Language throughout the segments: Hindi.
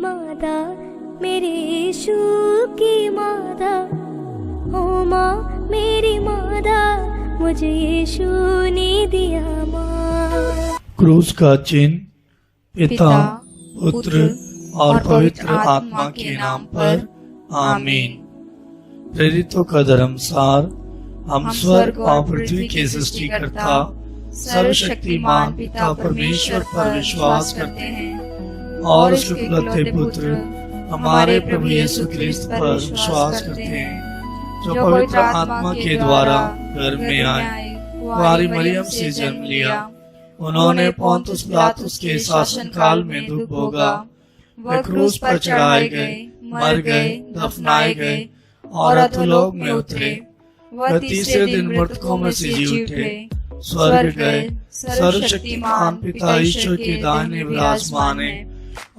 माता, मेरे यीशु की माता, ओ माँ मेरी माता, मुझे यीशु ने दिया माँ। क्रूस का चिन्ह पिता, पुत्र और पवित्र आत्मा के नाम पर आमीन। प्रेरितों का धर्मसार। हम स्वर्ग और पृथ्वी के सृष्टिकर्ता सर्वशक्तिमान पिता परमेश्वर पर विश्वास करते हैं और उसके इकलौते पुत्र हमारे प्रभु यीशु ख्रिस्त पर विश्वास करते हैं, जो पवित्र आत्मा के द्वारा गर्भ में आए, कुंवारी मरियम से जन्म लिया। उन्होंने पोंतुस पिलातुस के शासन काल में दुख भोगा, वह क्रूस पर चढ़ाए गए, मर गए, दफनाए गए और अधोलोक में उतरे। वह तीसरे दिन मृतकों में से जी उठे, स्वर्ग गए, सर्वशक्तिमान पिता ईश्वर के दाहिने विराजमान है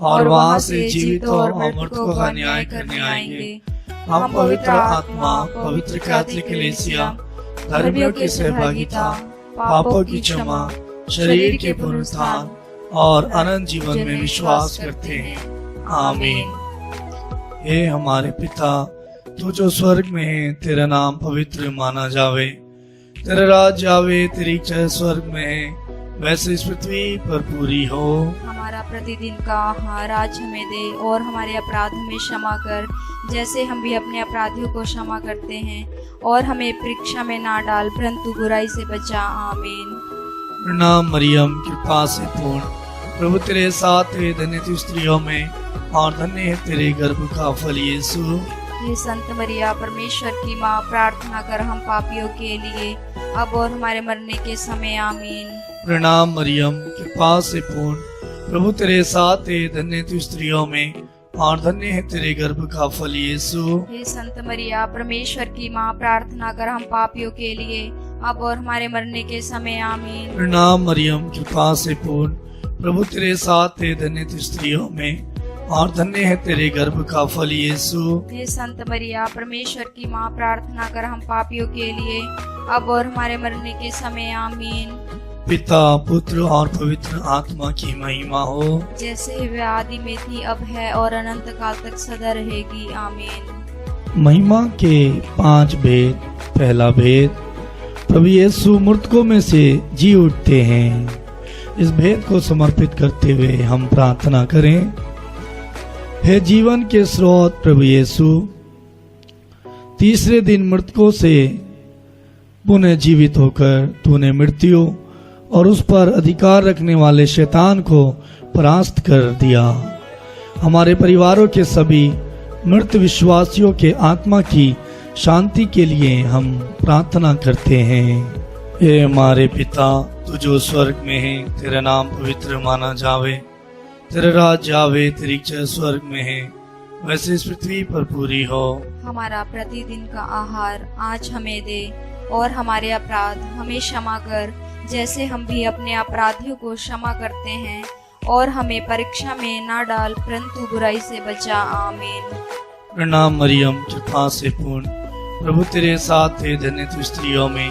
और वहाँ से जीवितों और मृतकों का न्याय करने आएंगे। हम पवित्र आत्मा, पवित्र कैथोलिक कलीसिया, धर्मियों की सहभागिता, पापों की क्षमा, शरीर के पुनरुत्थान और अनंत जीवन में विश्वास करते हैं। आमीन। हे हमारे पिता, तू जो स्वर्ग में है, तेरा नाम पवित्र माना जावे, तेरा राज आवे, तेरी इच्छा स्वर्ग में है वैसे इस पृथ्वी पर पूरी हो। हमारा प्रतिदिन का आहार आज हमें दे और हमारे अपराध हमें क्षमा कर, जैसे हम भी अपने अपराधियों को क्षमा करते हैं, और हमें परीक्षा में ना डाल परंतु बुराई से बचा। आमीन। प्रणाम मरियम, कृपा से पूर्ण, प्रभु तेरे साथ है, धन्य तू स्त्रियों में और धन्य है तेरे गर्भ का फल यीशु। हे संत मरिया, परमेश्वर की माँ, प्रार्थना कर हम पापियों के लिए अब और हमारे मरने के समय। आमीन। प्रणाम मरियम, कृपा से पूर्ण, प्रभु तेरे साथ है, धन्य तू स्त्रियों में और धन्य है तेरे गर्भ का फल यीशु। हे संत मरिया, परमेश्वर की माँ, प्रार्थना कर हम पापियों के लिए अब और हमारे मरने के समय। आमीन। प्रणाम मरियम, कृपा से पूर्ण, प्रभु तेरे साथ है, धन्य तू स्त्रियों में और धन्य है तेरे गर्भ का फल यीशु। हे संत मरिया, परमेश्वर की माँ, प्रार्थना कर हम पापियों के लिए अब और हमारे मरने के समय। आमीन। पिता, पुत्र और पवित्र आत्मा की महिमा हो, जैसे वे आदि में थी, अब है और अनंत काल तक सदा रहेगी। आमीन। महिमा के 5 भेद। पहला भेद, प्रभु यीशु मृतकों में से जी उठते हैं। इस भेद को समर्पित करते हुए हम प्रार्थना करें। हे जीवन के स्रोत प्रभु यीशु, तीसरे दिन मृतकों से पुनः जीवित होकर तूने मृत्यु और उस पर अधिकार रखने वाले शैतान को परास्त कर दिया। हमारे परिवारों के सभी मृत विश्वासियों के आत्मा की शांति के लिए हम प्रार्थना करते हैं। हे हमारे पिता, तू जो स्वर्ग में है, तेरा नाम पवित्र माना जावे, तेरा राज आवे, तेरी इच्छा स्वर्ग में है वैसे इस पृथ्वी पर पूरी हो। हमारा प्रतिदिन का आहार आज हमें दे और हमारे अपराध हमें क्षमा कर, जैसे हम भी अपने अपराधियों को क्षमा करते हैं, और हमें परीक्षा में ना डाल परंतु बुराई से बचा। आमीन। प्रणाम मरियम, कृपा से पूर्ण, प्रभु तेरे साथ है, धन्य तू स्त्रियों में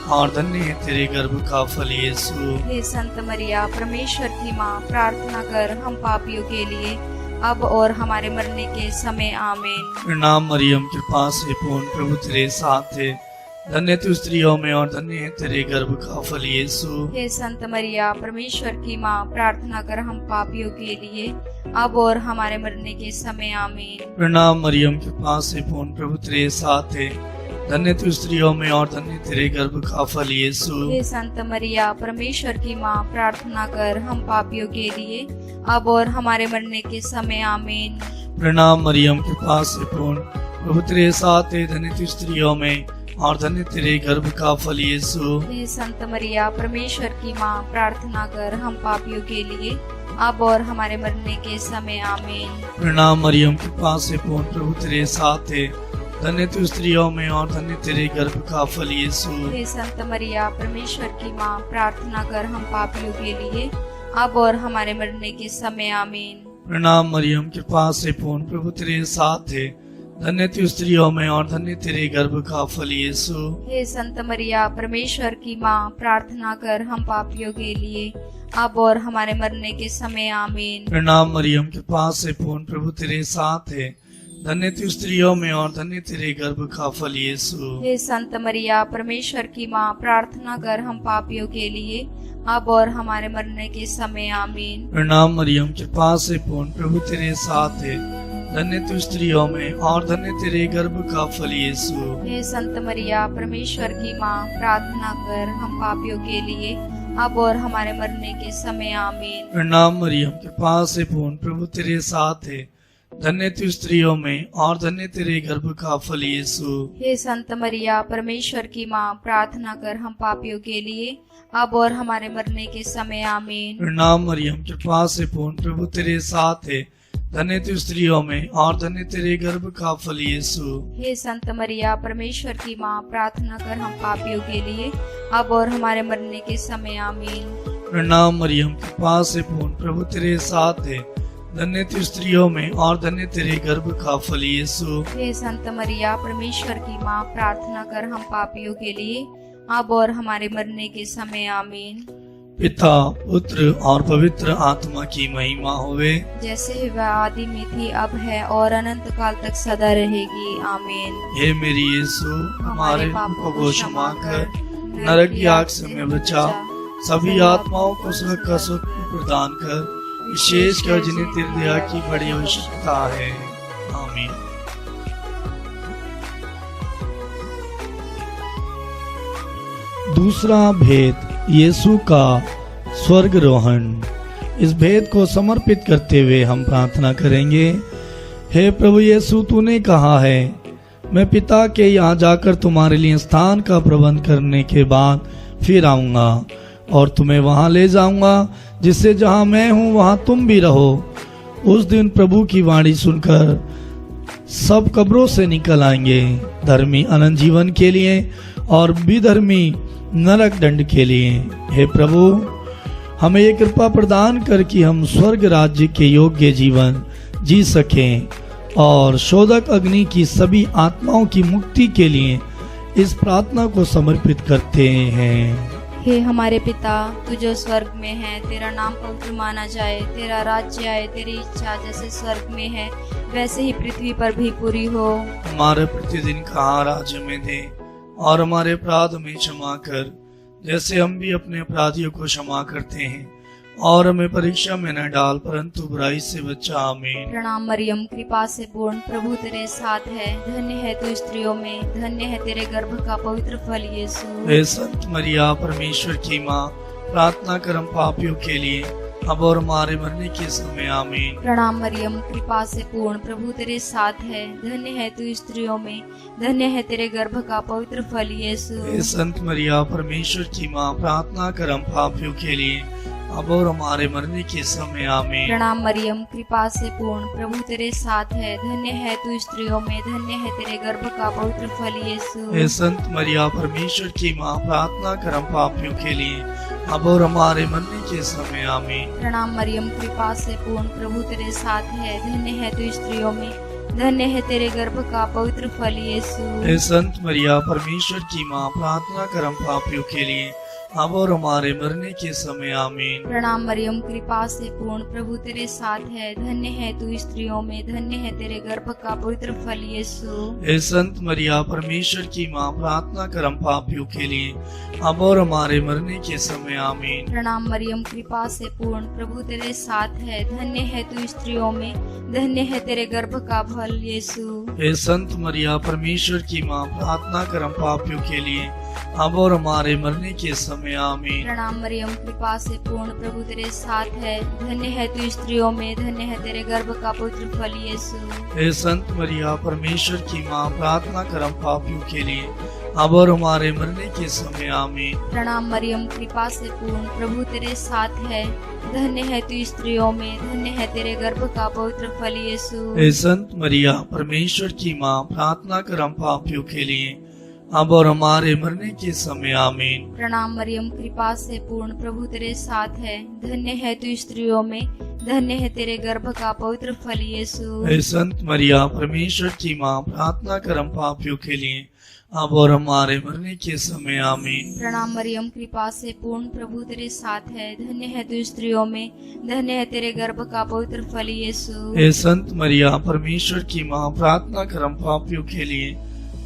और धन्य है तेरे गर्भ का फल यीशु। हे संत मरिया, परमेश्वर की माँ, प्रार्थना कर हम पापियों के लिए अब और हमारे मरने के समय। आमीन। प्रणाम मरियम, कृपा से पूर्ण, प्रभु तेरे साथ है, धन्य तू स्त्रियों में और धन्य है तेरे गर्भ का फल यीशु। हे संत मरिया, परमेश्वर की माँ, प्रार्थना कर हम पापियों के लिए अब और हमारे मरने के समय। आमीन। प्रणाम मरियम, कृपा से पूर्ण, प्रभु तेरे साथ है, धन्य तू स्त्रियों में और धन्य तेरे गर्भ का फल यीशु। हे संत मरिया, परमेश्वर की माँ, प्रार्थना कर हम पापियों के लिए अब और हमारे मरने के समय। आमीन। प्रणाम मरियम, कृपा से पूर्ण, प्रभु तेरे साथ है, धन्य तू स्त्रियों में और धन्य तेरे गर्भ का फल यीशु। हे संत मरिया, परमेश्वर की माँ, प्रार्थना कर हम पापियों के लिए अब और हमारे मरने के समय। आमीन। प्रणाम मरियम, कृपा से पूर्ण, प्रभु तेरे साथ है, धन्य तू स्त्रियों में और धन्य तेरे गर्भ का फल यीशु। हे संत मरिया, परमेश्वर की माँ, प्रार्थना कर हम पापियों के लिए अब और हमारे मरने के समय। आमीन। प्रणाम मरियम, कृपा से पूर्ण, प्रभु तेरे साथ है, धन्य तू स्त्रियों में और धन्य तेरे गर्भ का फल यीशु। हे संत मरिया, परमेश्वर की माँ, प्रार्थना कर हम पापियों के लिए, अब और हमारे मरने के समय। आमीन। प्रणाम मरियम, कृपा से पूर्ण, प्रभु तेरे साथ है। धन्य तू स्त्रियों में और धन्य तेरे गर्भ का फल यीशु। हे संत मरिया, परमेश्वर की माँ, प्रार्थना कर हम पापियों के लिए, अब और हमारे मरने के समय। आमीन। प्रणाम मरियम, कृपा से पूर्ण, प्रभु तेरे साथ है। धन्य तू स्त्रियों में और धन्य तेरे गर्भ का फल यीशु। हे संत मरिया, परमेश्वर की माँ, प्रार्थना कर हम पापियों के लिए, अब और हमारे मरने के समय। आमीन। प्रणाम मरियम, कृपा से पूर्ण, प्रभु तेरे साथ है। धन्य तू स्त्रियों में और धन्य तेरे गर्भ का फल यीशु। हे संत मरिया, परमेश्वर की माँ, प्रार्थना कर हम पापियों के लिए, अब और हमारे मरने के समय। आमीन। प्रणाम मरियम, कृपा से पूर्ण, प्रभु तेरे साथ है। धन्य तू स्त्रियों में और धन्य तेरे गर्भ का फल यीशु। हे संत मरिया, परमेश्वर की माँ, प्रार्थना कर हम पापियों के लिए, अब और हमारे मरने के समय। आमीन। प्रणाम मरियम, कृपा से पूर्ण, प्रभु तेरे साथ है। धन्य तू स्त्रियों में और धन्य तेरे गर्भ का फल यीशु। हे संत मरिया, परमेश्वर की माँ, प्रार्थना कर हम पापियों के लिए, अब और हमारे मरने के समय। आमीन। पिता, पुत्र और पवित्र आत्मा की महिमा होवे, जैसे वह आदि में थी, अब है और अनंत काल तक सदा रहेगी। आमीन। हे मेरी यीशु, हमारे पापों को क्षमा कर, नरक की आग से हमें बचा, सभी आत्माओं को स्वर्ग का सुख प्रदान कर, विशेषकर जिन्हें तेरी दया की बड़ी आवश्यकता है। आमीन। दूसरा भेद, यीशु का स्वर्गारोहण। इस भेद को समर्पित करते हुए हम प्रार्थना करेंगे। हे प्रभु यीशु, तूने कहा है, मैं पिता के यहाँ जाकर तुम्हारे लिए स्थान का प्रबंध करने के बाद फिर आऊंगा और तुम्हें वहां ले जाऊंगा, जिससे जहां मैं हूं वहां तुम भी रहो। उस दिन प्रभु की वाणी सुनकर सब कब्रों से निकल आएंगे, धर्मी अनंत जीवन के लिए और विधर्मी नरक दंड के लिए। हे प्रभु, हमें ये कृपा प्रदान कर कि हम स्वर्ग राज्य के योग्य जीवन जी सकें और शोधक अग्नि की सभी आत्माओं की मुक्ति के लिए इस प्रार्थना को समर्पित करते हैं। हे हमारे पिता, तू जो स्वर्ग में है, तेरा नाम पवित्र माना जाए, तेरा राज्य आए, तेरी इच्छा जैसे स्वर्ग में है वैसे ही पृथ्वी पर भी पूरी हो। हमारे प्रतिदिन का आहार आज हमें दे और हमारे अपराध में क्षमा कर, जैसे हम भी अपने अपराधियों को क्षमा करते हैं, और हमें परीक्षा में न डाल, परंतु बुराई से बचा। आमीन। प्रणाम मरियम, कृपा से पूर्ण, प्रभु तेरे साथ है। धन्य है तू स्त्रियों में, धन्य है तेरे गर्भ का पवित्र फल यीशु। हे संत मरिया, परमेश्वर की माँ, प्रार्थना कर हम पापियों के लिए, अब और हमारे मरने के समय। आमीन। प्रणाम मरियम, कृपा से पूर्ण, प्रभु तेरे साथ है। धन्य है तू स्त्रियों में, धन्य है तेरे गर्भ का पवित्र फल यीशु। हे संत मरिया, परमेश्वर की माँ, प्रार्थना कर हम पापियों के लिए, अब और हमारे मरने के समय। आमीन। प्रणाम मरियम, कृपा से पूर्ण, प्रभु तेरे साथ है। धन्य है तू स्त्रियों में, धन्य है तेरे गर्भ का पवित्र फल यीशु। हे संत मरिया, परमेश्वर की माँ, प्रार्थना कर हम पापियों के लिए, अब और हमारे मरने के समय। आमीन। प्रणाम मरियम, कृपा से पूर्ण, प्रभु तेरे साथ है। धन्य है तू स्त्रियों में, धन्य है तेरे गर्भ का पवित्र फल यीशु। हे संत मरिया, परमेश्वर की माँ, प्रार्थना कर हम पापियों के लिए, अब और हमारे मरने के समय। आमीन। प्रणाम मरियम, कृपा से पूर्ण, प्रभु तेरे साथ है। धन्य है तू स्त्रियों में, धन्य है तेरे गर्भ का पवित्र फल यीशु। हे संत मरिया, परमेश्वर की माँ, प्रार्थना कर हम पापियों के लिए, अब और हमारे मरने के समय। आमीन। प्रणाम मरियम, कृपा से पूर्ण, प्रभु तेरे साथ है। धन्य है तू स्त्रियों में, धन्य है तेरे गर्भ का फल यीशु। हे संत मरिया, परमेश्वर की माँ, प्रार्थना कर हम पापियों के लिए, अब और हमारे मरने के समय। आमीन। प्रणाम मरियम, कृपा से पूर्ण, प्रभु तेरे साथ है। धन्य है तू स्त्रियों में, धन्य है तेरे गर्भ का पवित्र फल यीशु। हे संत मरिया, परमेश्वर की माँ, प्रार्थना कर हम पापियों के लिए, अब और हमारे मरने के समय। आमीन। प्रणाम मरियम, कृपा से पूर्ण, प्रभु तेरे साथ है। धन्य है तू स्त्रियों में, धन्य है तेरे गर्भ का पवित्र फल यीशु। हे संत मरिया, परमेश्वर की माँ, प्रार्थना कर हम पापियों के लिए, अब और हमारे मरने के समय आमीन। प्रणाम मरियम, कृपा से पूर्ण, प्रभु तेरे साथ है। धन्य है तू स्त्रियों में, धन्य है तेरे गर्भ का पवित्र फल यीशु। हे संत मरिया, परमेश्वर की माँ, प्रार्थना कर हम पापियों के लिए, अब और हमारे मरने के समय आमीन। प्रणाम मरियम, कृपा से पूर्ण, प्रभु तेरे साथ है। धन्य है तू स्त्रियों में, धन्य है तेरे गर्भ का पवित्र फल यीशु। हे संत मरिया, परमेश्वर की माँ, प्रार्थना कर हम पापियों के लिए,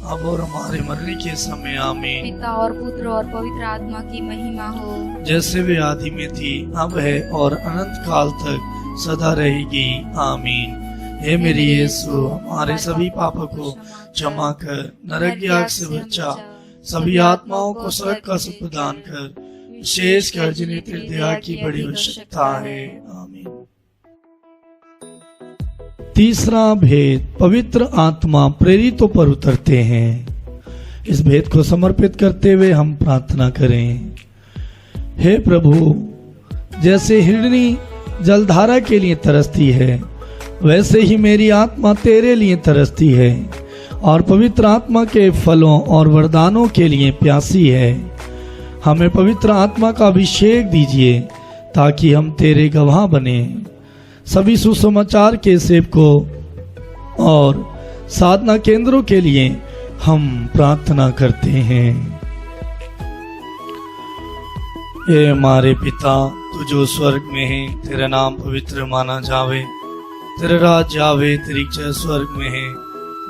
अब और हमारे मरने के समय आमीन। पिता और पुत्र और पवित्र आत्मा की महिमा हो, जैसे वे आदि में थी, अब है और अनंत काल तक सदा रहेगी आमीन। हे मेरी यीशु, हमारे सभी पापों को क्षमा कर, नरक की आग से बचा, सभी आत्माओं को स्वर्ग का सुख प्रदान कर, विशेष कर जिन्हें तेरी दया की बड़ी आवश्यकता है आमीन। तीसरा भेद, पवित्र आत्मा प्रेरितों पर उतरते हैं। इस भेद को समर्पित करते हुए हम प्रार्थना करें। हे प्रभु, जैसे हिरणी जलधारा के लिए तरसती है, वैसे ही मेरी आत्मा तेरे लिए तरसती है और पवित्र आत्मा के फलों और वरदानों के लिए प्यासी है। हमें पवित्र आत्मा का अभिषेक दीजिए ताकि हम तेरे गवाह बने। सभी सुसमाचार के सेवकों और साधना केंद्रों के लिए हम प्रार्थना करते हैं। हे हमारे पिता, तू जो स्वर्ग में है, तेरा नाम पवित्र माना जावे, तेरा राज्य आवे, तेरी इच्छा स्वर्ग में है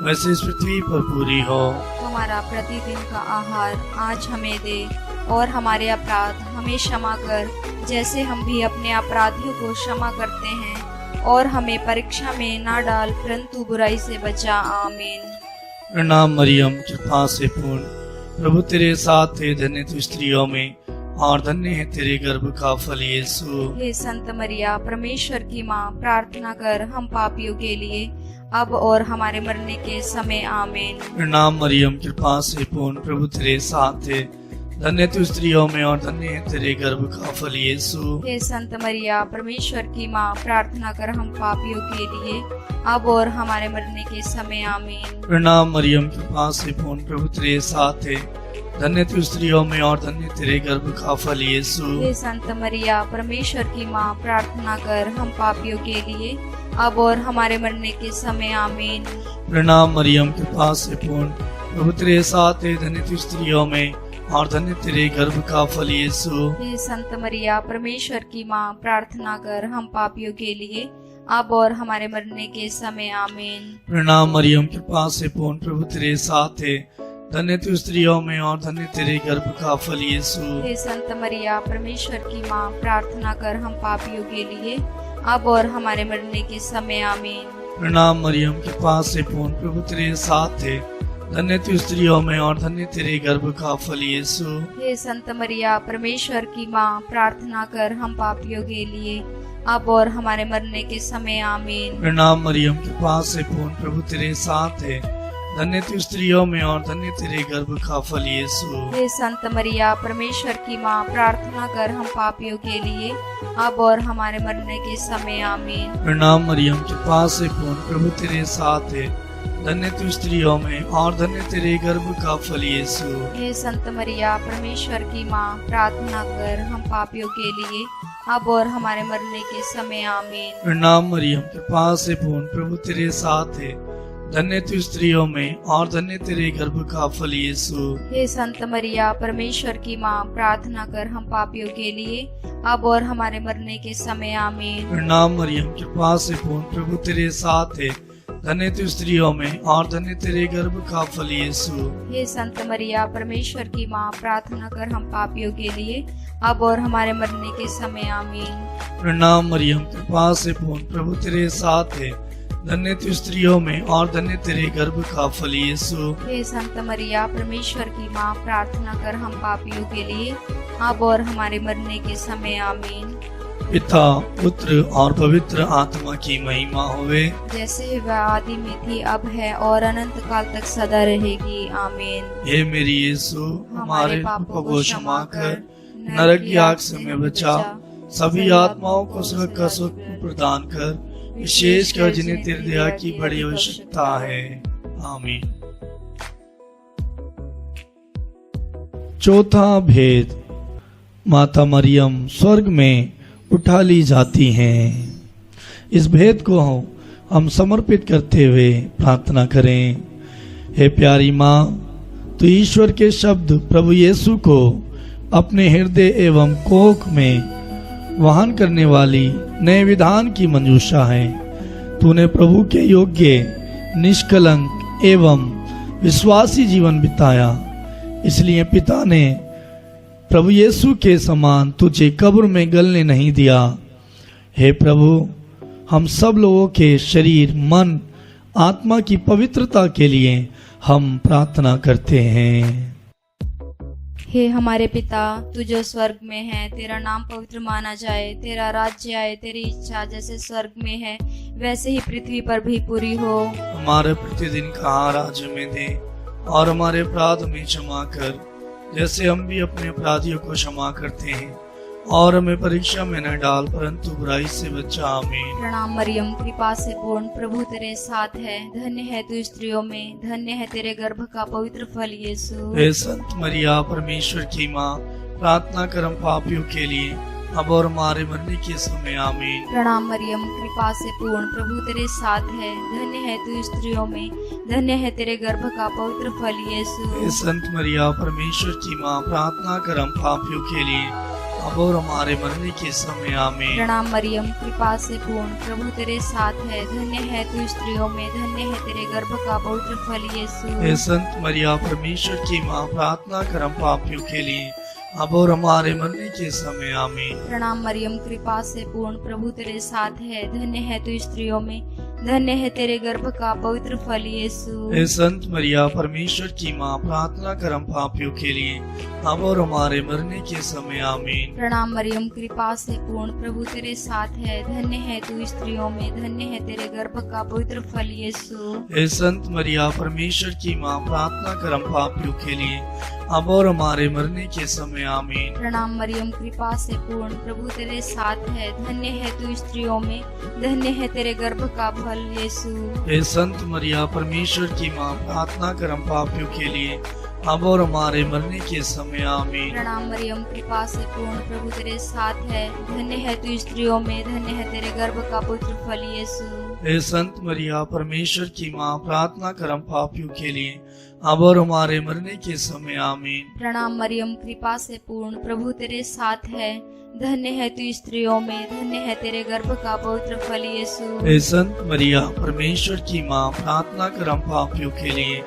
वैसे इस पृथ्वी पर पूरी हो। हमारा प्रतिदिन का आहार आज हमें दे और हमारे अपराध हमें क्षमा कर, जैसे हम भी अपने अपराधियों को क्षमा करते हैं, और हमें परीक्षा में ना डाल, परंतु बुराई से बचा। आमीन। प्रणाम मरियम, कृपा से पूर्ण, प्रभु तेरे साथ है, धन्य तू स्त्रियों में और धन्य है तेरे गर्भ का फल यीशु। हे संत मरिया, परमेश्वर की माँ, प्रार्थना कर हम पापियों के लिए, अब और हमारे मरने के समय। आमीन। प्रणाम मरियम, कृपा से पूर्ण, प्रभु तेरे साथ है, धन्य तू स्त्रियों में और धन्य है तेरे गर्भ का फल यीशु। हे संत मरिया, परमेश्वर की माँ, प्रार्थना कर हम पापियों के लिए, अब और हमारे मरने के समय। आमीन। प्रणाम मरियम, कृपा से पूर्ण, प्रभु तेरे साथ है, धन्य तू स्त्रियों में और धन्य तेरे गर्भ का फल यीशु। हे संत मरिया, परमेश्वर की माँ, प्रार्थना कर हम पापियों के लिए, अब और हमारे मरने के समय। आमीन। प्रणाम मरियम, कृपा से पूर्ण, प्रभु तेरे साथ है, धन्य तू स्त्रियों में और धन्य तेरे गर्भ का फल यीशु। हे संत मरिया, परमेश्वर की माँ, प्रार्थना कर हम पापियों के लिए, अब और हमारे मरने के समय। आमीन। प्रणाम मरियम, कृपा से पूर्ण, प्रभु तेरे साथ है, धन्य तू स्त्रियों में और धन्य तेरे गर्भ का फल यीशु। हे संत मरिया, परमेश्वर की माँ, प्रार्थना कर हम पापियों के लिए, अब और हमारे मरने के समय। आमीन। प्रणाम मरियम, कृपा से पूर्ण, प्रभु तेरे साथ है, धन्य तू स्त्रियों में और धन्य तेरे गर्भ का फल यीशु। हे संत मरिया, परमेश्वर की माँ, प्रार्थना कर हम पापियों के लिए, अब और हमारे मरने के समय। आमीन। प्रणाम मरियम, कृपा से पूर्ण, प्रभु तेरे साथ है, धन्य तू स्त्रियों में और धन्य तेरे गर्भ का फल यीशु। हे संत मरिया, परमेश्वर की माँ, प्रार्थना कर हम पापियों के लिए, अब और हमारे मरने के समय। आमीन। प्रणाम मरियम, कृपा से पूर्ण, प्रभु तेरे साथ है, धन्य तू स्त्रियों में और धन्य तेरे गर्भ का फल यीशु। हे संत मरिया, परमेश्वर की माँ, प्रार्थना कर हम पापियों के लिए, अब और हमारे मरने के समय। आमीन। प्रणाम मरियम, कृपा से पूर्ण, प्रभु तेरे साथ है, धन्य तू स्त्रियों में और धन्य तेरे गर्भ का फल यीशु। हे संत मरिया, परमेश्वर की माँ, प्रार्थना कर हम पापियों के लिए, अब और हमारे मरने के समय। आमीन। प्रणाम मरियम, कृपा से पूर्ण, प्रभु तेरे साथ है, धन्य तू स्त्रियों में और धन्य तेरे गर्भ का फल यीशु। हे संत मरिया, परमेश्वर की माँ, प्रार्थना कर हम पापियों के लिए, अब और हमारे मरने के समय। आमीन। प्रणाम मरियम, कृपा से पूर्ण, प्रभु तेरे साथ है, धन्य तू स्त्रियों में और धन्य तेरे गर्भ का फल यीशु। हे संत मरिया, परमेश्वर की माँ, प्रार्थना कर हम पापियों के लिए, अब और हमारे मरने के समय। आमीन। पिता, पुत्र और पवित्र आत्मा की महिमा होवे, जैसे वह आदि में थी, अब है और अनंत काल तक सदा रहेगी। आमीन। हे मेरी यीशु, हमारे पापों को क्षमा कर, नरक की आग से हमें बचा, सभी आत्माओं को स्वर्ग का सुख प्रदान कर, विशेष कर जिन्हें तेरी दया की बड़ी आवश्यकता है। आमीन। चौथा भेद, माता मरियम स्वर्ग में उठा ली जाती हैं। इस भेद को हम समर्पित करते हुए प्रार्थना करें। हे प्यारी माँ, तो ईश्वर के शब्द प्रभु यीशु को अपने हृदय एवं कोख में वहन करने वाली नए विधान की मंजूषा है। तूने प्रभु के योग्य, निष्कलंक एवं विश्वासी जीवन बिताया, इसलिए पिता ने प्रभु यीशु के समान तुझे कब्र में गलने नहीं दिया। हे प्रभु, हम सब लोगों के शरीर, मन, आत्मा की पवित्रता के लिए हम प्रार्थना करते हैं। हे हमारे पिता, तू जो स्वर्ग में है, तेरा नाम पवित्र माना जाए, तेरा राज्य आए, तेरी इच्छा जैसे स्वर्ग में है वैसे ही पृथ्वी पर भी पूरी हो। हमारे प्रतिदिन का आहार आज हमें दे, और हमारे अपराध में क्षमा कर, जैसे हम भी अपने अपराधियों को क्षमा करते हैं, और हमें परीक्षा में न डाल, परंतु बुराई से बचा। आमीन। प्रणाम मरियम, कृपा से पूर्ण, प्रभु तेरे साथ है, धन्य है तू स्त्रियों में, धन्य है तेरे गर्भ का पवित्र फल यीशु। हे संत मरिया, परमेश्वर की माँ, प्रार्थना कर हम पापियों के लिए, अब और हमारे मरने के समय। आमीन। प्रणाम मरियम, कृपा से पूर्ण, प्रभु तेरे साथ है, धन्य है तू स्त्रियों में, धन्य है तेरे गर्भ का पवित्र फल यीशु। हे संत मरिया, परमेश्वर की माँ, प्रार्थना कर हम पापियों के लिए, अब और हमारे मरने के समय। आमीन। प्रणाम मरियम, कृपा से पूर्ण, प्रभु तेरे साथ है, धन्य है तू स्त्रियों में, धन्य है तेरे गर्भ का पवित्र फल यीशु। हे संत मरिया, परमेश्वर की माँ, प्रार्थना कर हम पापियों के लिए, अब और हमारे मरने के समय। आमीन। प्रणाम मरियम, कृपा से पूर्ण, प्रभु तेरे साथ है, धन्य है तू स्त्रियों में, धन्य है तेरे गर्भ का पवित्र फल यीशु। हे संत मरिया, परमेश्वर की माँ, प्रार्थना कर हम पापियों के लिए, अब और हमारे मरने के समय। आमीन। प्रणाम मरियम, कृपा से पूर्ण, प्रभु तेरे साथ है, धन्य है तू स्त्रियों में, धन्य है तेरे गर्भ का पवित्र फल यीशु। हे संत मरिया, परमेश्वर की माँ, प्रार्थना कर हम पापियों के लिए, अब और हमारे मरने के समय। आमीन। प्रणाम मरियम, कृपा से पूर्ण, प्रभु तेरे साथ है, धन्य है तू स्त्रियों में, धन्य है तेरे गर्भ का फल यीशु। हे संत मरिया, परमेश्वर की माँ, प्रार्थना कर हम पापियों के लिए, अब और हमारे मरने के समय। आमीन। प्रणाम मरियम, कृपा से पूर्ण, प्रभु तेरे साथ है, धन्य है तू स्त्रियों में, धन्य है तेरे गर्भ का पवित्र फल यीशु। हे संत मरिया, परमेश्वर की माँ, प्रार्थना कर हम पापियों के लिए, अब और हमारे मरने के समय। आमीन। प्रणाम मरियम, कृपा से पूर्ण, प्रभु तेरे साथ है, धन्य है तू स्त्रियों में, धन्य है तेरे गर्भ का पवित्र फल यीशु। हे संत मरिया, परमेश्वर की माँ, प्रार्थना कर हम पापियों के लिए,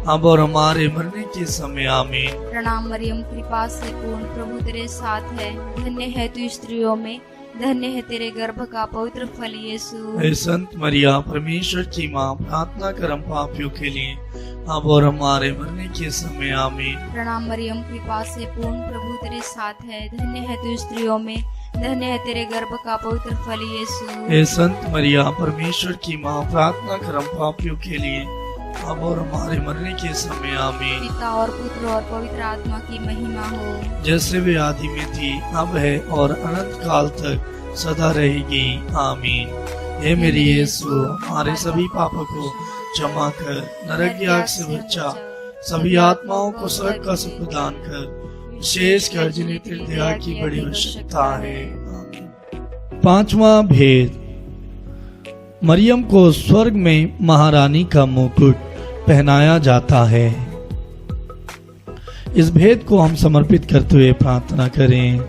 अब और हमारे मरने के समय। आमीन। प्रणाम मरियम, कृपा से पूर्ण, प्रभु तेरे साथ है, धन्य है तू स्त्रियों में, धन्य है तेरे गर्भ का पवित्र फल यीशु। हे संत मरिया, परमेश्वर की माँ, प्रार्थना कर हम पापियों के लिए, अब और हमारे मरने के समय। आमीन। प्रणाम मरियम, कृपा से पूर्ण, प्रभु तेरे साथ है, धन्य है तू स्त्रियों में, धन्य है तेरे गर्भ का पवित्र फल यीशु। हे संत मरिया, परमेश्वर की माँ, प्रार्थना कर हम पापियों के लिए, अब और हमारे मरने के समय। आमीन। पिता और पुत्र और पवित्र आत्मा की महिमा हो, जैसे वे आदि में थी, अब है और अनंत काल तक सदा रहेगी। आमीन। हे मेरी यीशु, हमारे सभी पापों को क्षमा कर, नरक की आग से बचा, सभी आत्माओं को स्वर्ग का सुख प्रदान कर, विशेष कर जिन्हें तेरी दया की बड़ी आवश्यकता है। आमीन। पांचवा भेद, मरियम को स्वर्ग में महारानी का मुकुट पहनाया जाता है। इस भेद को हम समर्पित करते हुए प्रार्थना करें।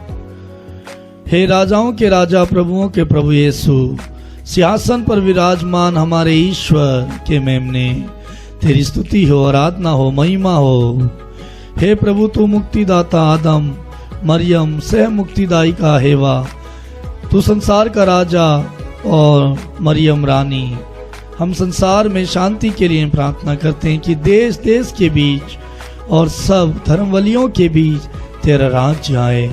हे राजाओं के राजा, प्रभुओं के प्रभु यीशु, सिंहासन पर विराजमान हमारे ईश्वर के मेमने, तेरी स्तुति हो, आराधना हो, महिमा हो। हे प्रभु, तू मुक्तिदाता आदम, मरियम सह मुक्तिदायी का हेवा, तू संसार का राजा और मरियम रानी। हम संसार में शांति के लिए प्रार्थना करते हैं कि देश देश के बीच और सब धर्मवलियों के बीच तेरा राज्य आए।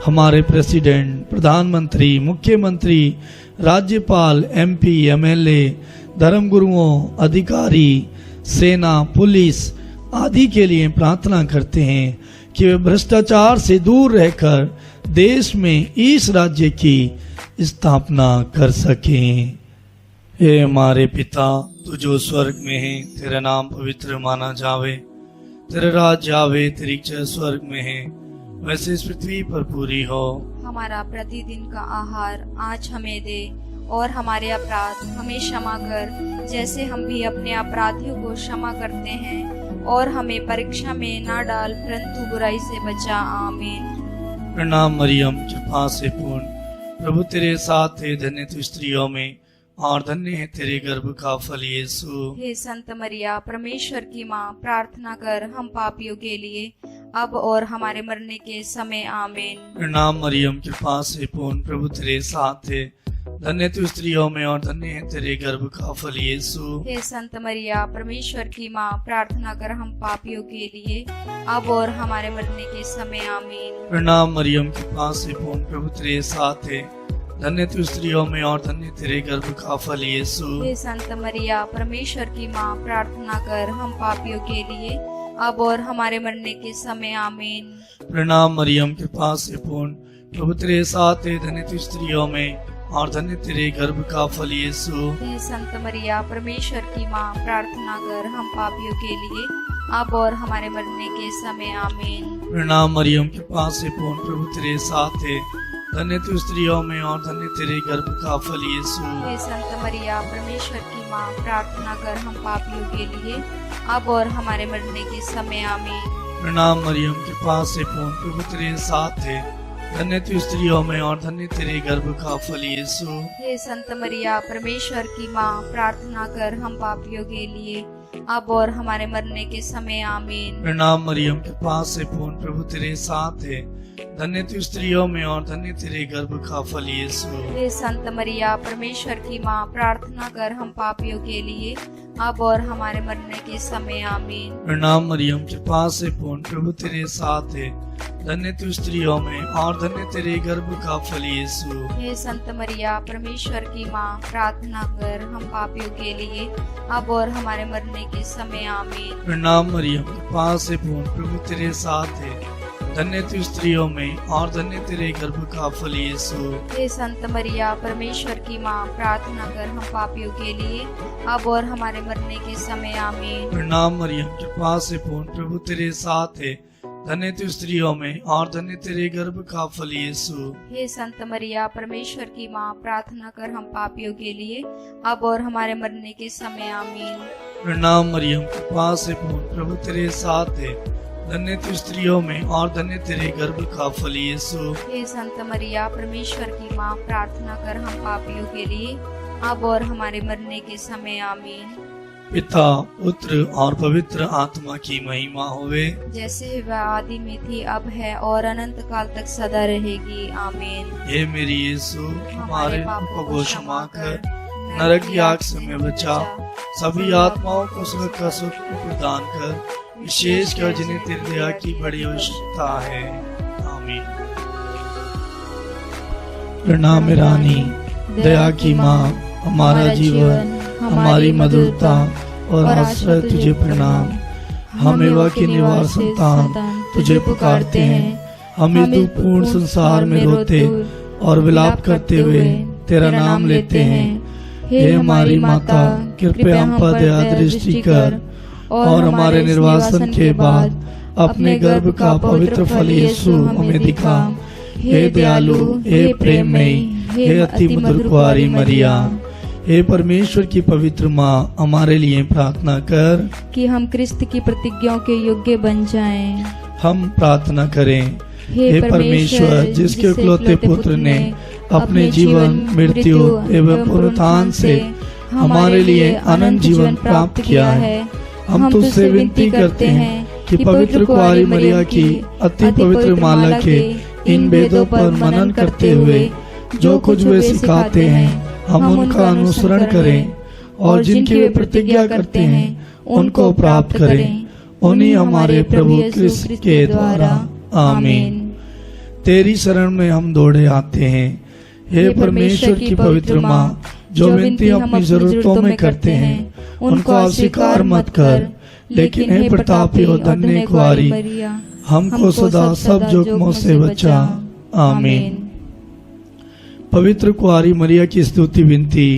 हमारे प्रेसिडेंट, प्रधानमंत्री, मुख्यमंत्री, राज्यपाल, MP, MLA, धर्मगुरुओं, अधिकारी, सेना, पुलिस आदि के लिए प्रार्थना करते हैं कि वे भ्रष्टाचार से दूर रहकर देश में इस राज्य की स्थापना कर सकें। हे हमारे पिता, तू जो स्वर्ग में है, तेरा नाम पवित्र माना जावे, तेरा राज्य आवे, तेरी इच्छा स्वर्ग में है वैसे इस पृथ्वी पर पूरी हो। हमारा प्रतिदिन का आहार आज हमें दे, और हमारे अपराध हमें क्षमा कर जैसे हम भी अपने अपराधियों को क्षमा करते हैं, और हमें परीक्षा में ना डाल परंतु बुराई से बचा। आमीन। प्रणाम मरियम, कृपा से पूर्ण, प्रभु तेरे साथ है, धन्य तू स्त्रियों में और धन्य है तेरे गर्भ का फल यीशु। हे संत मरिया, परमेश्वर की माँ, प्रार्थना कर हम पापियों के लिए अब और हमारे मरने के समय। आमीन। प्रणाम मरियम, कृपा से पूर्ण, प्रभु तेरे साथ है, धन्य तू स्त्रियों में और धन्य है तेरे गर्भ का फल यीशु। हे संत मरिया, परमेश्वर की माँ, प्रार्थना कर हम पापियों के लिए अब और हमारे मरने के समय। आमीन। प्रणाम मरियम, कृपा से पूर्ण, प्रभु तेरे साथ है, धन्य तू स्त्रियों में और धन्य तेरे गर्भ का फल यीशु। हे संत मरिया, परमेश्वर की माँ, प्रार्थना कर हम पापियों के लिए अब और हमारे मरने के समय। आमीन। प्रणाम मरियम, कृपा से पूर्ण, प्रभु तेरे साथ है, धन्य तू स्त्रियों में और धन्य तेरे गर्भ का फल यीशु। हे संत मरिया, परमेश्वर की माँ, प्रार्थना कर हम पापियों के लिए अब और हमारे मरने के समय। आमीन। प्रणाम मरियम, कृपा से पूर्ण, प्रभु तेरे साथ है, धन्य तू स्त्रियों में और धन्य तेरे गर्भ का फल यीशु। हे संत मरिया, परमेश्वर की माँ, प्रार्थना कर हम पापियों के लिए अब और हमारे मरने के समय। आमीन। प्रणाम मरियम, कृपा से पूर्ण, प्रभु तेरे साथ है, धन्य तू स्त्रियों में और धन्य तेरे गर्भ का फल यीशु। हे संत मरिया, परमेश्वर की माँ, प्रार्थना कर हम पापियों के लिए अब और हमारे मरने के समय। आमीन। प्रणाम मरियम, कृपा से पूर्ण, प्रभु तेरे साथ है, धन्य तू स्त्रियों में और धन्य तेरे गर्भ का फल यीशु। हे संत मरिया, परमेश्वर की माँ, प्रार्थना कर हम पापियों के लिए अब और हमारे मरने के समय। आमीन। प्रणाम मरियम, कृपा से पूर्ण, प्रभु तेरे साथ है, धन्य तू स्त्रियों में और धन्य तेरे गर्भ का फल यीशु। हे संत मरिया, परमेश्वर की माँ, प्रार्थना कर हम पापियों के लिए अब और हमारे मरने के समय। आमीन। प्रणाम मरियम, कृपा से पूर्ण, प्रभु तेरे साथ है, धन्य तू स्त्रियों में और धन्य तेरे गर्भ का फल यीशु। हे संत मरिया, परमेश्वर की माँ, प्रार्थना कर हम पापियों के लिए अब और हमारे मरने के समय। आमीन। प्रणाम मरियम, कृपा से पूर्ण, प्रभु तेरे साथ है, धन्य तू स्त्रियों में और धन्य तेरे गर्भ का फल यीशु। हे संत मरिया, परमेश्वर की माँ, प्रार्थना कर हम पापियों के लिए अब और हमारे मरने के समय। आमीन। प्रणाम मरियम, कृपा से पूर्ण, प्रभु तेरे साथ है, धन्य तू स्त्रियों में और धन्य तेरे गर्भ का फल यीशु। हे संत मरिया, परमेश्वर की माँ, प्रार्थना कर हम पापियों के लिए अब और हमारे मरने के समय। आमीन। पिता, पुत्र और पवित्र आत्मा की महिमा होवे, जैसे वह आदि में थी, अब है और अनंत काल तक सदा रहेगी। आमीन। हे मेरी यीशु, हमारे पापों को क्षमा कर, नरक की आग से हमें बचा, सभी आत्माओं को स्वर्ग का सुख प्रदान कर, विशेष कर जिन्हें तेरी दया की बड़ी आवश्यकता है। आमीन। प्रणाम रानी, दया की माँ, हमारा जीवन, हमारी मधुरता और आश्रय तुझे प्रणाम। हम एवा के निवास संतान तुझे पुकारते हैं, हम इस दुखपूर्ण संसार में रोते और विलाप करते हुए तेरा नाम लेते हैं। हे हमारी माता, कृपया हम पर दया दृष्टि कर और हमारे निर्वासन के बाद अपने गर्भ का पवित्र फल यीशु हमें दिखा। हे दयालु, हे प्रेममयी, हे अति मधुर कुंवारी मरिया, हे परमेश्वर की पवित्र माँ, हमारे लिए प्रार्थना कर कि हम क्रिस्त की प्रतिज्ञाओं के योग्य बन जाएं। हम प्रार्थना करें। हे परमेश्वर, जिसके इकलौते पुत्र ने अपने जीवन, मृत्यु एवं पुनरुत्थान से हमारे लिए अनंत जीवन प्राप्त किया है, हम तुझसे विनती करते हैं कि पवित्र कुंवारी मरिया की अति पवित्र माला के इन वेदों पर मनन करते हुए जो कुछ वे सिखाते हैं, हम उनका अनुसरण करें और जिनकी वे प्रतिज्ञा करते हैं उनको प्राप्त करें, उन्हीं हमारे प्रभु क्रिस्त के द्वारा। आमीन। तेरी शरण में हम दौड़े आते हैं। हे परमेश्वर की पवित्र माँ, जो विनती अपनी जरूरतों में करते हैं उनको अस्वीकार मत कर, लेकिन हे प्रतापी और धन्य कुंवारी, हमको सदा सब जोखमों से बचा। आमीन। पवित्र कुंवारी मरिया की स्तुति विनती।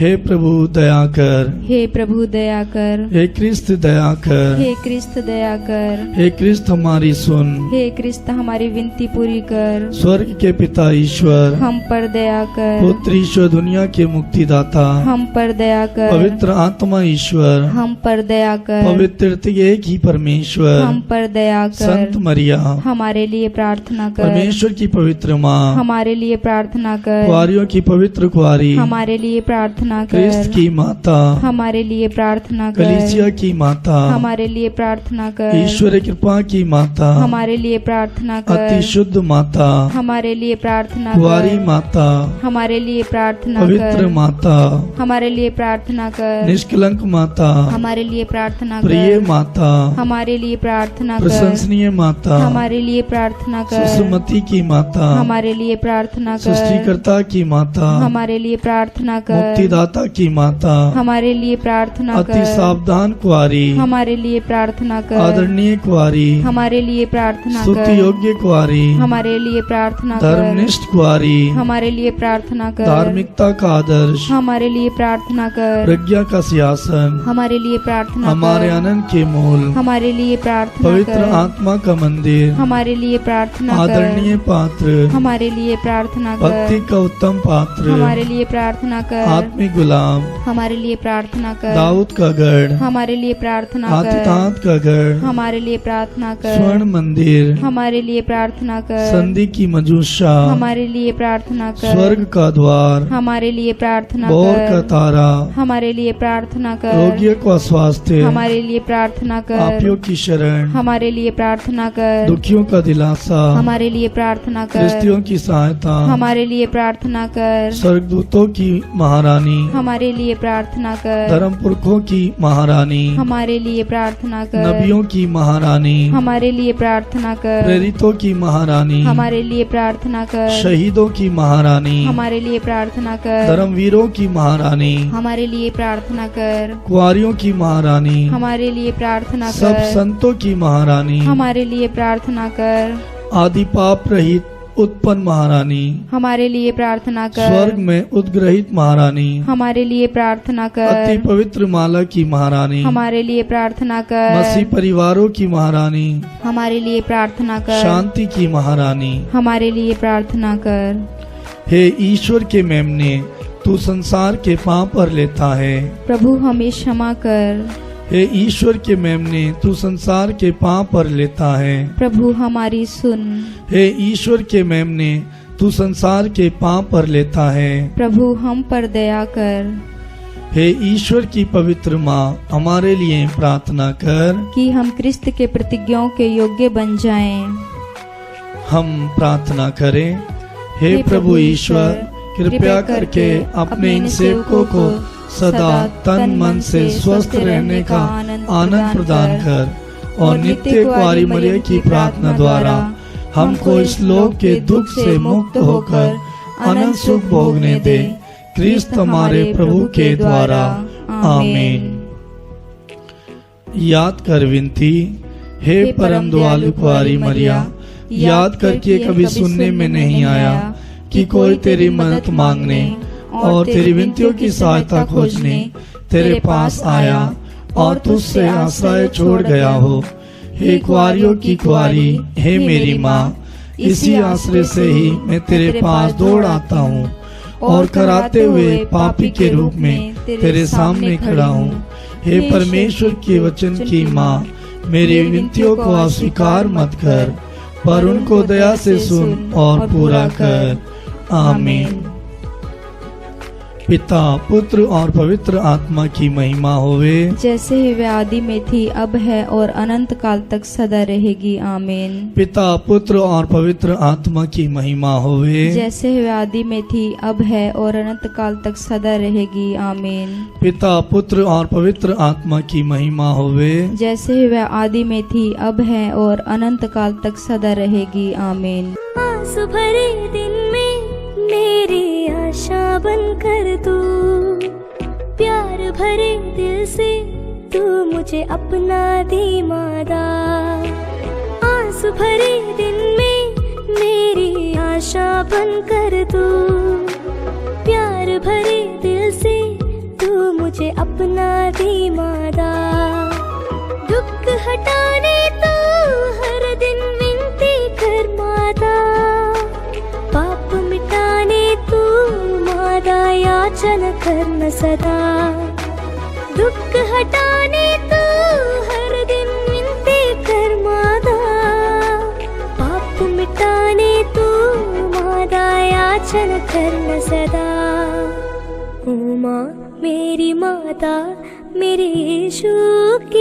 हे प्रभु दया कर, हे प्रभु दया कर, हे क्रिस्त दया कर, हे क्रिस्त दया कर, हे क्रिस्त हमारी सुन, हे क्रिस्त हमारी विनती पूरी कर। स्वर्ग के पिता ईश्वर, हम पर दया कर, पुत्र ईश्वर दुनिया के मुक्तिदाता, हम पर दया कर, पवित्र आत्मा ईश्वर, हम पर दया कर, पवित्र एक ही परमेश्वर, हम पर दया कर, संत मरिया, हमारे लिए प्रार्थना कर, परमेश्वर की पवित्र माँ, हमारे लिए प्रार्थना कर, कुआरियों की पवित्र कुआरी, हमारे लिए प्रार्थना क्रिस्त कर, की माता, हमारे लिए प्रार्थना कर, कलीसिया की माता, हमारे लिए प्रार्थना कर, ईश्वर कृपा की माता, हमारे लिए प्रार्थना कर, अति शुद्ध माता, हमारे लिए प्रार्थना कुआरी कर, माता, हमारे लिए प्रार्थना पवित्र कर, माता, हमारे लिए प्रार्थना कर, निष्कलंक माता, हमारे लिए प्रार्थना प्रिय कर, माता, हमारे लिए प्रार्थना कर, प्रशंसनीय माता, हमारे लिए प्रार्थना कर, सुसमति की माता, हमारे लिए प्रार्थना कर, सृष्टिकर्ता की माता, हमारे लिए प्रार्थना कर, मुक्तिदाता की माता, हमारे लिए प्रार्थना अति कर, सावधान कुआरी, हमारे लिए प्रार्थना कर, आदरणीय कुआरी, हमारे लिए प्रार्थना स्तुति कर, योग्य कुआरी, हमारे लिए प्रार्थना कर, धर्मनिष्ठ कुआरी, हमारे लिए प्रार्थना कर, धार्मिकता का आदर्श, हमारे लिए प्रार्थना कर, प्रज्ञा का सिंहासन, हमारे लिए प्रार्थना हमारे कर, आनंद के मूल, हमारे लिए प्रार्थना पवित्र कर, आत्मा का मंदिर, हमारे लिए प्रार्थना कर, आदरणीय पात्र, हमारे लिए प्रार्थना भक्ति कर, का उत्तम पात्र, हमारे लिए प्रार्थना कर, आत्मिक गुलाम, हमारे लिए प्रार्थना कर, दाऊद का गढ़, हमारे लिए प्रार्थना कर, आतितात का गढ़, हमारे लिए प्रार्थना कर, स्वर्ण मंदिर, हमारे लिए प्रार्थना कर, संधि की मजूषा, हमारे लिए प्रार्थना कर, स्वर्ग का द्वार, हमारे लिए प्रार्थना बोर का कर, तारा, हमारे लिए प्रार्थना कर, रोगियों का स्वास्थ्य, हमारे लिए प्रार्थना कर, पापियों की शरण, हमारे लिए प्रार्थना कर, दुखियों का दिलासा, हमारे लिए प्रार्थना कर, क्रिस्तियों की सहायता, हमारे लिए प्रार्थना कर, स्वर्गदूतों की महारानी, हमारे लिए प्रार्थना कर, धर्म पुरखों की महारानी, हमारे लिए प्रार्थना कर, नबियों की महारानी, हमारे लिए प्रार्थना कर, प्रेरितों की महारानी, हमारे लिए प्रार्थना कर, शहीदों की महारानी, हमारे लिए प्रार्थना कर, धर्मवीरों की महारानी, हमारे लिए प्रार्थना कर, कुआरियों की महारानी, हमारे लिए प्रार्थना सब कर, संतों की महारानी, हमारे लिए प्रार्थना कर, आदि पाप रहित उत्पन्न महारानी, हमारे लिए प्रार्थना कर, स्वर्ग में उद्ग्रहित महारानी, हमारे लिए प्रार्थना अति कर, पवित्र माला की महारानी, हमारे लिए प्रार्थना मसीह कर, परिवारों की महारानी, हमारे लिए प्रार्थना कर, शांति की महारानी, हमारे लिए प्रार्थना कर। हे ईश्वर के मेमने, तू संसार के पाप पर लेता है। प्रभु हमें क्षमा कर। हे ईश्वर के मेमने, तू संसार के पाप पर लेता है। प्रभु हमारी सुन। हे ईश्वर के मेमने, तू संसार के पाप पर लेता है। प्रभु हम पर दया कर। हे ईश्वर की पवित्र माँ, हमारे लिए प्रार्थना कर कि हम क्रिस्त के प्रतिज्ञाओं के योग्य बन जाएं। हम प्रार्थना करें। हे प्रभु ईश्वर, कृपया करके अपने इन सेवकों को सदा तन मन से स्वस्थ रहने का आनंद प्रदान कर और नित्य कुआरी मरिया की प्रार्थना द्वारा हमको इस लोक के दुख से मुक्त होकर अनंत सुख भोगने दे। क्रिस्त हमारे प्रभु के द्वारा, आमीन। याद कर विनती। हे परम दयालु कुआरी मरिया, याद करके कभी सुनने में नहीं आया कि कोई तेरी मदद मांगने और तेरी विनतियों की सहायता खोजने तेरे पास आया और तुझसे आश्रय छोड़ गया हो। हे कुआरियों की कुआरी, हे मेरी माँ, इसी आश्रय से ही मैं तेरे पास दौड़ आता हूँ और कराते हुए पापी के रूप में तेरे सामने खड़ा हूँ। हे परमेश्वर के वचन की माँ, मेरी विनतियों को अस्वीकार मत कर, पर उनको दया से सुन और पूरा कर। आमीन। पिता, पुत्र और पवित्र आत्मा की महिमा होवे, जैसे ही वे आदि में थी, अब है और अनंत काल तक सदा रहेगी। आमीन। पिता, पुत्र और पवित्र आत्मा की महिमा होवे, जैसे ही वे आदि में थी, अब है और अनंत काल तक सदा रहेगी। आमीन। पिता, पुत्र और पवित्र आत्मा की महिमा होवे, जैसे ही वे आदि में थी, अब है और अनंत काल तक सदा रहेगी। आमीन। आंसू भरे दिन में मेरी आशा बनकर तू, प्यार भरे दिल से तू मुझे अपना दी मादा। आंसू भरे दिन में मेरी आशा बनकर तू, प्यार भरे दिल से मुझे अपना दे माता। दुख हटाने तू हर दिन विनती कर माता, पाप मिटाने तू माता याचना करना सदा। दुख हटाने तू हर दिन विनती कर माता, पाप मिटाने तू माता याचना करना सदा। ओ माँ मेरी माता मेरे यीशु की